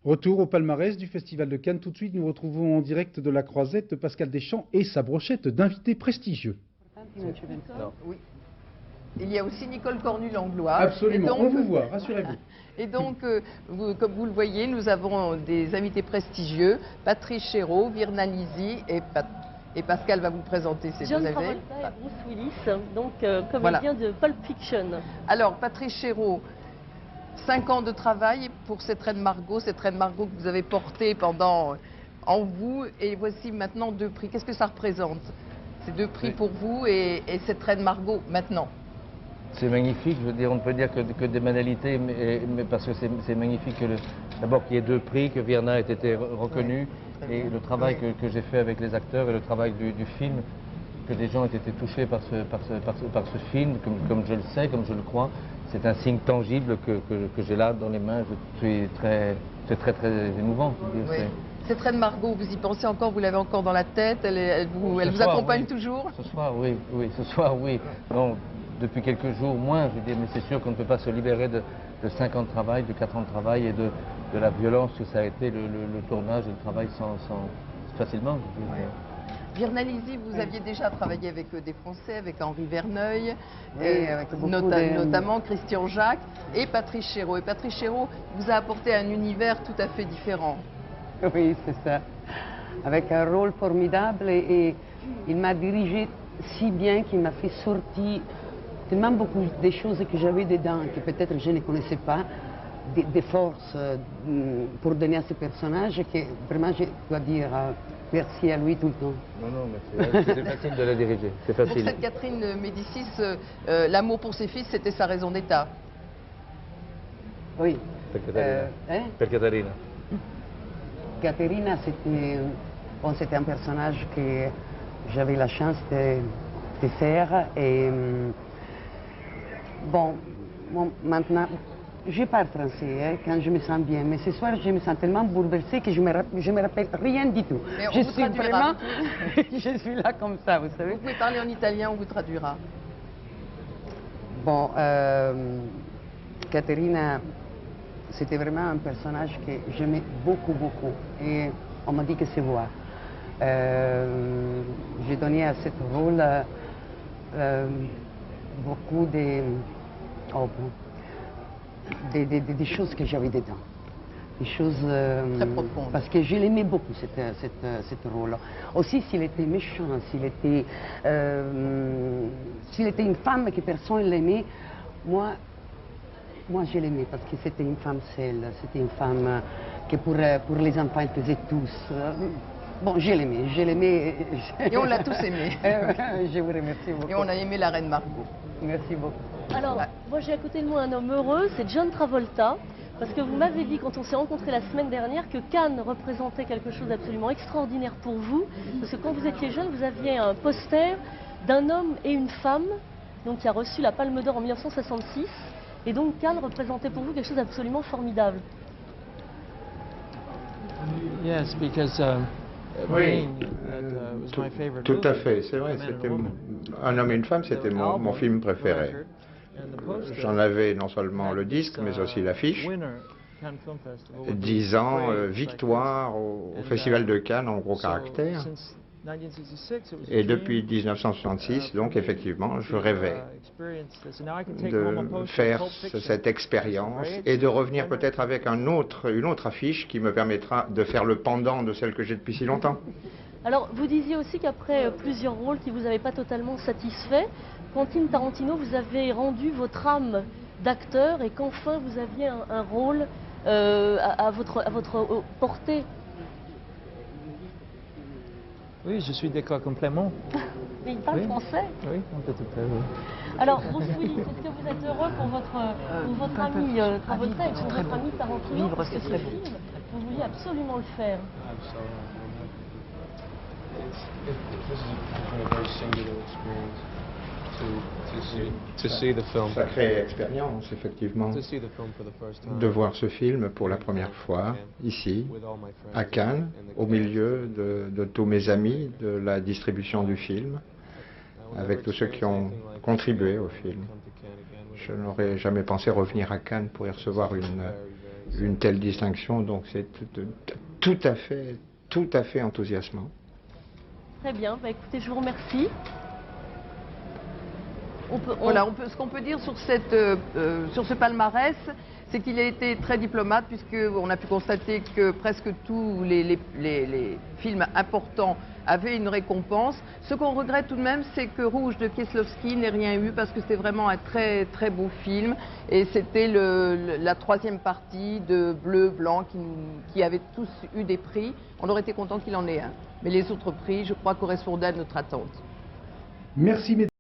Retour au palmarès du Festival de Cannes. Tout de suite, nous retrouvons en direct de la Croisette Pascal Deschamps et sa brochette d'invités prestigieux. Oui. Il y a aussi Nicole Cornu-Langlois. Absolument, donc, on vous voit, rassurez-vous. Et donc, comme vous le voyez, nous avons des invités prestigieux, Patrice Chéreau, Virna Lisi et Pascal va vous présenter ces deux invités. John Travolta et Bruce Willis, donc comédien de Pulp Fiction. Alors, Patrice Chéreau, 5 ans de travail pour cette reine Margot que vous avez portée pendant en vous, et voici maintenant 2 prix. Qu'est-ce que ça représente, ces 2 prix pour vous et cette reine Margot maintenant? C'est magnifique, je veux dire, on ne peut dire que des banalités, mais parce que c'est magnifique que d'abord qu'il y ait 2 prix, que Virna ait été reconnue, et le travail que j'ai fait avec les acteurs et le travail du film, que des gens aient été touchés par ce film, comme je le sais, comme je le crois. C'est un signe tangible que j'ai là dans les mains. C'est très émouvant. Oui. Cette reine Margot, vous y pensez encore, vous l'avez encore dans la tête, elle vous accompagne toujours? Ce soir, oui, ce soir, oui. Non, depuis quelques jours, moins, je veux dire, mais c'est sûr qu'on ne peut pas se libérer de 5 ans de travail, de 4 ans de travail et de la violence que ça a été le tournage et le travail sans facilement. Virna Lisi, vous aviez déjà travaillé avec des Français, avec Henri Verneuil, et avec notamment Christian Jacques et Patrice Chéreau. Et Patrice Chéreau vous a apporté un univers tout à fait différent. Oui, c'est ça. Avec un rôle formidable et il m'a dirigé si bien qu'il m'a fait sortir tellement beaucoup de choses que j'avais dedans, que peut-être je ne connaissais pas, des forces pour donner à ce personnage, que vraiment je dois dire merci à lui tout le temps. Non, mais c'est facile de la diriger, c'est facile. Pour cette Catherine Médicis, l'amour pour ses fils, c'était sa raison d'État. Oui. Per Caterina. Caterina, c'était un personnage que j'avais la chance de faire. Et bon, maintenant, je parle français quand je me sens bien, mais ce soir, je me sens tellement bouleversée que je me rappelle rien du tout. Mais on vous traduira. Je suis là comme ça, vous savez. Vous pouvez parler en italien, on vous traduira. Bon, Caterina, c'était vraiment un personnage que j'aimais beaucoup, beaucoup. Et on m'a dit que c'est moi. J'ai donné à ce rôle beaucoup des choses que j'avais dedans. Des choses très profondes. Parce que je l'aimais beaucoup, ce rôle. Aussi, s'il était méchant, s'il était une femme que personne l'aimait, moi je l'aimais parce que c'était une femme seule, c'était une femme que pour les enfants, elle faisait tous. Bon, je l'aimais. Et on l'a tous aimé. Je vous remercie beaucoup. Et on a aimé la reine Margot. Merci beaucoup. Alors, moi j'ai à côté de moi un homme heureux, c'est John Travolta, parce que vous m'avez dit quand on s'est rencontrés la semaine dernière que Cannes représentait quelque chose d'absolument extraordinaire pour vous, parce que quand vous étiez jeune, vous aviez un poster d'un homme et une femme, donc qui a reçu la Palme d'Or en 1966, et donc Cannes représentait pour vous quelque chose d'absolument formidable. Yes, because oui, tout à fait, c'est vrai, c'était Un homme et une femme, c'était mon film préféré. J'en avais non seulement le disque, mais aussi l'affiche. 10 ans, victoire au Festival de Cannes en gros caractère. Et depuis 1966, donc effectivement, je rêvais de faire cette expérience et de revenir peut-être avec une autre affiche qui me permettra de faire le pendant de celle que j'ai depuis si longtemps. Alors, vous disiez aussi qu'après plusieurs rôles qui ne vous avaient pas totalement satisfait, Quentin Tarantino vous avez rendu votre âme d'acteur et qu'enfin vous aviez un rôle à votre portée. Oui, je suis d'accord complètement. Mais il parle français. Oui, un petit peu, oui. Alors, Bruce Willis, est-ce que vous êtes heureux pour votre ami Travolta et pour votre ami Tarantino? Parce que ce film, vous vouliez absolument le faire. Sacrée expérience, effectivement, de voir ce film pour la première fois, ici, à Cannes, au milieu de tous mes amis, de la distribution du film, avec tous ceux qui ont contribué au film. Je n'aurais jamais pensé revenir à Cannes pour y recevoir une telle distinction, donc c'est tout à fait enthousiasmant. Très bien, bah, écoutez, je vous remercie. Voilà, ce qu'on peut dire sur ce palmarès, c'est qu'il a été très diplomate, puisqu'on a pu constater que presque tous les films importants avaient une récompense. Ce qu'on regrette tout de même, c'est que Rouge de Kieslowski n'ait rien eu, parce que c'est vraiment un très très beau film. Et c'était la troisième partie de Bleu, Blanc, qui avaient tous eu des prix. On aurait été content qu'il en ait un. Mais les autres prix, je crois, correspondaient à notre attente. Merci, mesdames.